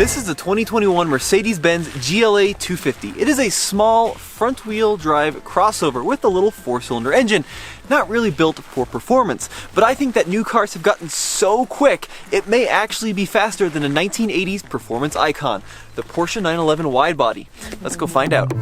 This is the 2021 Mercedes-Benz GLA 250. It is a small front-wheel drive crossover with a little four-cylinder engine. Not really built for performance, but I think that new cars have gotten so quick, it may actually be faster than a 1980s performance icon, the Porsche 911 widebody. Let's go find out.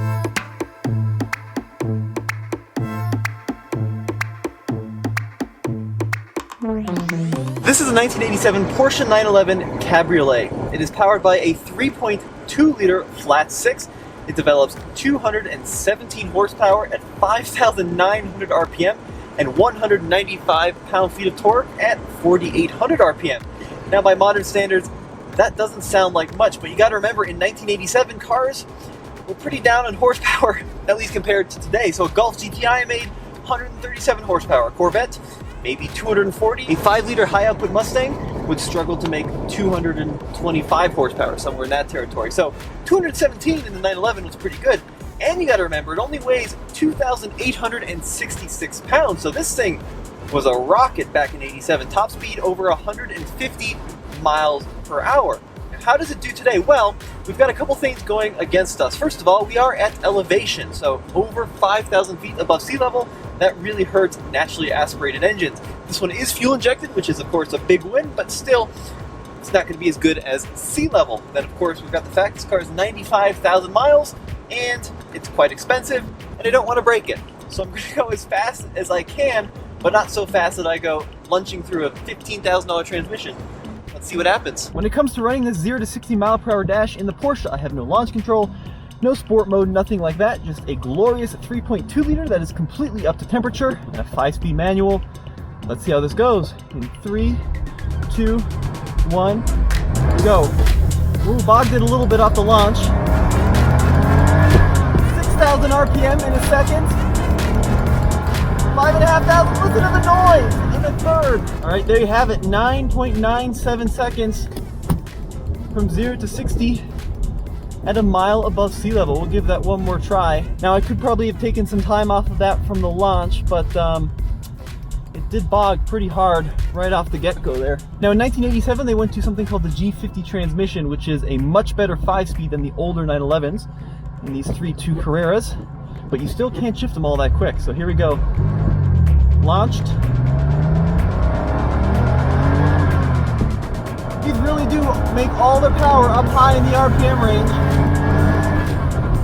This is a 1987 Porsche 911 Cabriolet. It is powered by a 3.2-liter flat six. It develops 217 horsepower at 5,900 RPM and 195 pound-feet of torque at 4,800 RPM. Now, by modern standards, that doesn't sound like much, but you got to remember, in 1987, cars were pretty down on horsepower, at least compared to today. So a Golf GTI made 137 horsepower. A Corvette, maybe 240. A 5-liter high-output Mustang would struggle to make 225 horsepower, somewhere in that territory. So 217 in the 911 was pretty good. And you got to remember, it only weighs 2,866 pounds. So this thing was a rocket back in '87. Top speed over 150 miles per hour. How does it do today? Well, we've got a couple things going against us. First of all, we are at elevation, so over 5,000 feet above sea level. That really hurts naturally aspirated engines. This one is fuel injected, which is of course a big win, but still, it's not going to be as good as sea level. Then of course we've got the fact this car is 95,000 miles, and it's quite expensive, and I don't want to break it. So I'm going to go as fast as I can, but not so fast that I go lunching through a $15,000 transmission. Let's see what happens. When it comes to running this 0 to 60 mile per hour dash in the Porsche, I have no launch control, no sport mode, nothing like that, just a glorious 3.2 liter that is completely up to temperature, and a 5-speed manual. Let's see how this goes. In 3, 2, 1, go. Ooh, bogged it a little bit off the launch. 6,000 RPM in a second. 5,500, listen to the noise in a third. All right, there you have it, 9.97 seconds from 0 to 60 at a mile above sea level. We'll give that one more try. Now, I could probably have taken some time off of that from the launch, but it did bog pretty hard right off the get-go there. Now, in 1987, they went to something called the G50 transmission, which is a much better 5-speed than the older 911s in these 3.2 Carreras, but you still can't shift them all that quick. So here we go. Launched. These really do make all their power up high in the RPM range.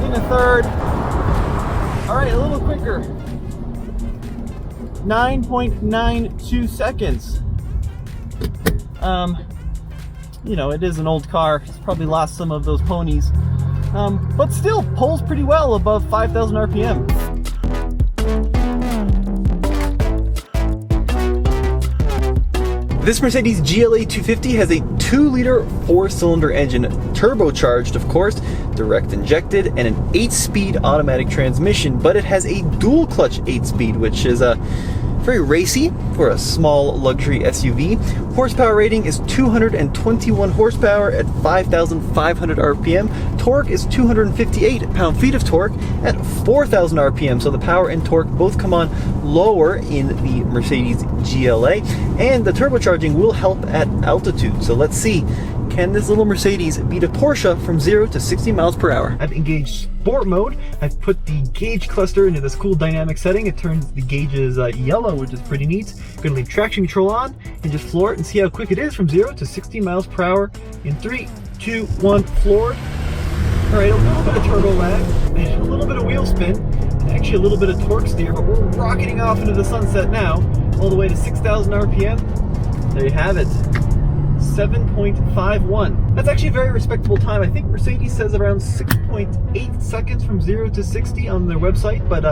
In a third. All right, a little quicker. 9.92 seconds. You know, it is an old car. It's probably lost some of those ponies. But still pulls pretty well above 5,000 RPM. This Mercedes GLA 250 has a 2-liter 4-cylinder engine, turbocharged of course, direct injected, and an 8-speed automatic transmission, but it has a dual clutch 8-speed, which is very racy for a small luxury SUV. Horsepower rating is 221 horsepower at 5,500 RPM. Torque is 258 pound-feet of torque at 4,000 RPM. So the power and torque both come on lower in the Mercedes GLA, and the turbocharging will help at altitude. So let's see, can this little Mercedes beat a Porsche from 0 to 60 miles per hour? I've engaged sport mode. I've put the gauge cluster into this cool dynamic setting. It turns the gauges yellow, which is pretty neat. I'm going to leave traction control on and just floor it and see how quick it is from 0 to 60 miles per hour in 3, 2, 1, floored. All right, a little bit of turbo lag, and a little bit of wheel spin, and actually a little bit of torque steer, but we're rocketing off into the sunset now, all the way to 6,000 RPM. There you have it. 7.51. That's actually a very respectable time. I think Mercedes says around 6.8 seconds from 0 to 60 on their website, but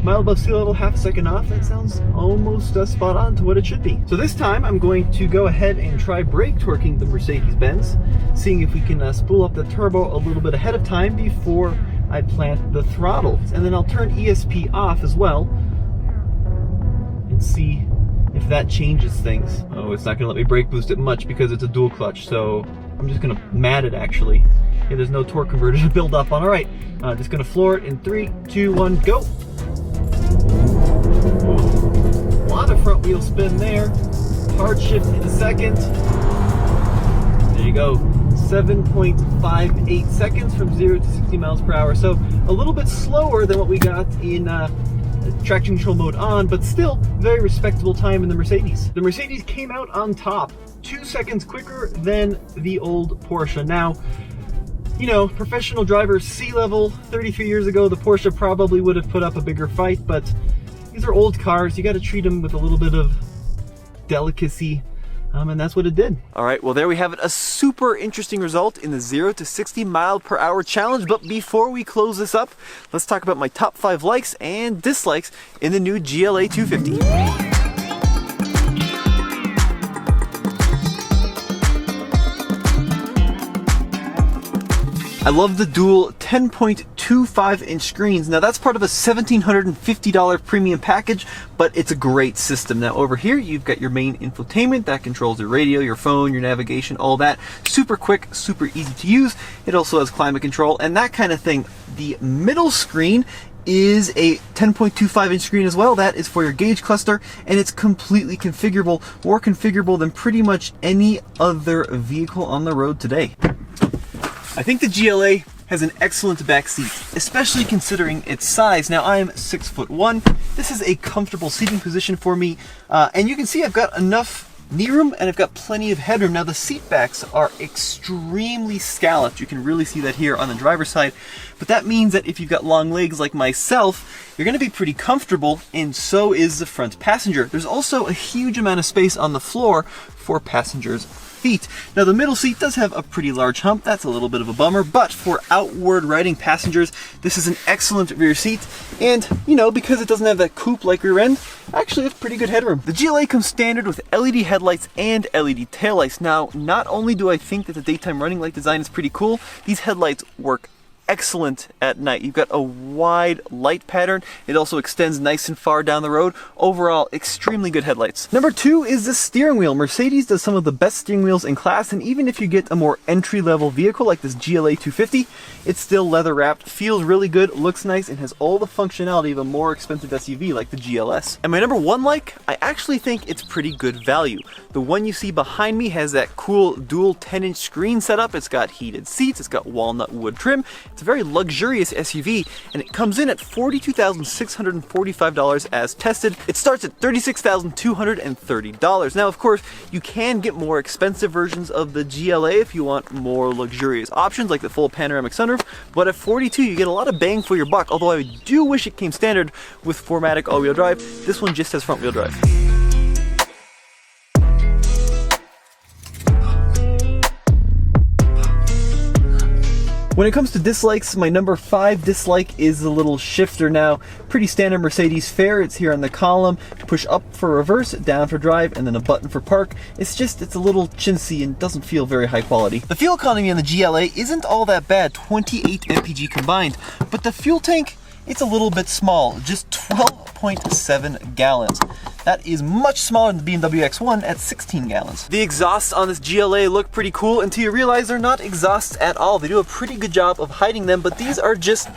mile above sea level, half a second off. That sounds almost spot on to what it should be. So this time I'm going to go ahead and try brake torquing the Mercedes-Benz, seeing if we can spool up the turbo a little bit ahead of time before I plant the throttle. And then I'll turn ESP off as well and see if that changes things. Oh, it's not gonna let me brake boost it much because it's a dual clutch, so I'm just gonna mat it actually. Yeah, there's no torque converter to build up on. All right, just gonna floor it in 3, 2, 1, go. A lot of front wheel spin there. Hard shift in a second. There you go. 7.58 seconds from 0 to 60 miles per hour. So a little bit slower than what we got in traction control mode on, but still very respectable time in the Mercedes. The Mercedes came out on top, 2 seconds quicker than the old Porsche. Now, you know, professional drivers C-level 33 years ago, the Porsche probably would have put up a bigger fight, but these are old cars. You got to treat them with a little bit of delicacy, and that's what it did. All right, well, there we have it. A super interesting result in the 0 to 60 mile per hour challenge. But before we close this up, let's talk about my top 5 likes and dislikes in the new GLA 250. I love the dual 10.25 inch screens. Now that's part of a $1,750 premium package, but it's a great system. Now over here, you've got your main infotainment that controls your radio, your phone, your navigation, all that. Super quick, super easy to use. It also has climate control and that kind of thing. The middle screen is a 10.25 inch screen as well. That is for your gauge cluster, and it's completely configurable, more configurable than pretty much any other vehicle on the road today. I think the GLA has an excellent back seat, especially considering its size. Now I'm 6'1". This is a comfortable seating position for me, and you can see I've got enough knee room and I've got plenty of headroom. Now the seat backs are extremely scalloped. You can really see that here on the driver's side, but that means that if you've got long legs like myself, you're going to be pretty comfortable, and so is the front passenger. There's also a huge amount of space on the floor for passengers' feet. Now the middle seat does have a pretty large hump. That's a little bit of a bummer, but for outward riding passengers, this is an excellent rear seat. And you know, because it doesn't have that coupe like rear end, actually it's pretty good headroom. The GLA comes standard with LED headlights and LED taillights. Now, not only do I think that the daytime running light design is pretty cool, these headlights work excellent at night. You've got a wide light pattern. It also extends nice and far down the road. Overall, extremely good headlights. Number 2 is the steering wheel. Mercedes does some of the best steering wheels in class, and even if you get a more entry-level vehicle like this GLA 250, it's still leather wrapped, feels really good, looks nice, and has all the functionality of a more expensive SUV like the GLS. And my number 1 like, I actually think it's pretty good value. The one you see behind me has that cool dual 10-inch screen setup. It's got heated seats, it's got walnut wood trim. It's a very luxurious SUV, and it comes in at $42,645 as tested. It starts at $36,230. Now, of course, you can get more expensive versions of the GLA if you want more luxurious options like the full panoramic sunroof, but at $42,000 you get a lot of bang for your buck, although I do wish it came standard with 4MATIC all-wheel drive. This one just has front-wheel drive. When it comes to dislikes, my number 5 dislike is the little shifter. Now, pretty standard Mercedes fare. It's here on the column. Push up for reverse, down for drive, and then a button for park. It's a little chintzy and doesn't feel very high quality. The fuel economy on the GLA isn't all that bad, 28 mpg combined, but the fuel tank, it's a little bit small, just 12.7 gallons. That is much smaller than the BMW X1 at 16 gallons. The exhausts on this GLA look pretty cool until you realize they're not exhausts at all. They do a pretty good job of hiding them, but these are just,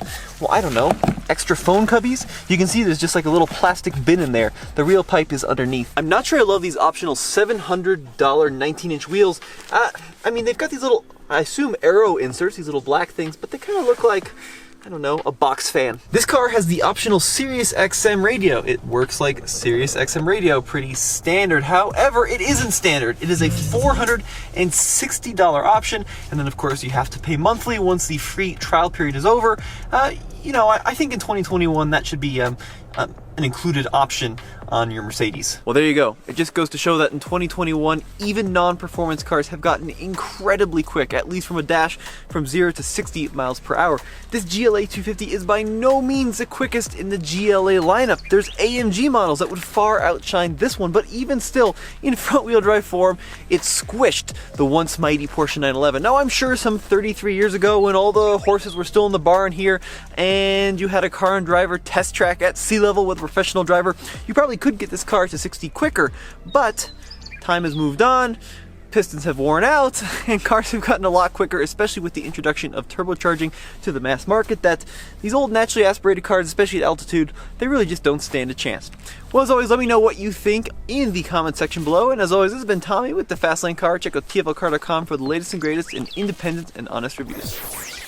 well, I don't know, extra phone cubbies. You can see there's just like a little plastic bin in there. The real pipe is underneath. I'm not sure I love these optional $700 19-inch wheels. I mean, they've got these little, I assume, aero inserts, these little black things, but they kind of look like, I don't know, a box fan. This car has the optional Sirius XM radio. It works like Sirius XM radio, pretty standard. However, it isn't standard. It is a $460 option, and then of course you have to pay monthly once the free trial period is over. You know, I think in 2021 that should be an included option on your Mercedes. Well, there you go. It just goes to show that in 2021, even non-performance cars have gotten incredibly quick, at least from a dash from 0 to 60 miles per hour. This GLA 250 is by no means the quickest in the GLA lineup. There's AMG models that would far outshine this one, but even still, in front-wheel drive form, it squished the once mighty Porsche 911. Now, I'm sure some 33 years ago, when all the horses were still in the barn here, and you had a car and driver test track at sea level with a professional driver, you probably could get this car to 60 quicker, but time has moved on. pistons have worn out and cars have gotten a lot quicker, especially with the introduction of turbocharging to the mass market, that these old naturally aspirated cars, especially at altitude, they really just don't stand a chance. Well, as always, let me know what you think in the comment section below, and as always, this has been Tommy with the Fastlane Car. Check out tflcar.com for the latest and greatest in independent and honest reviews.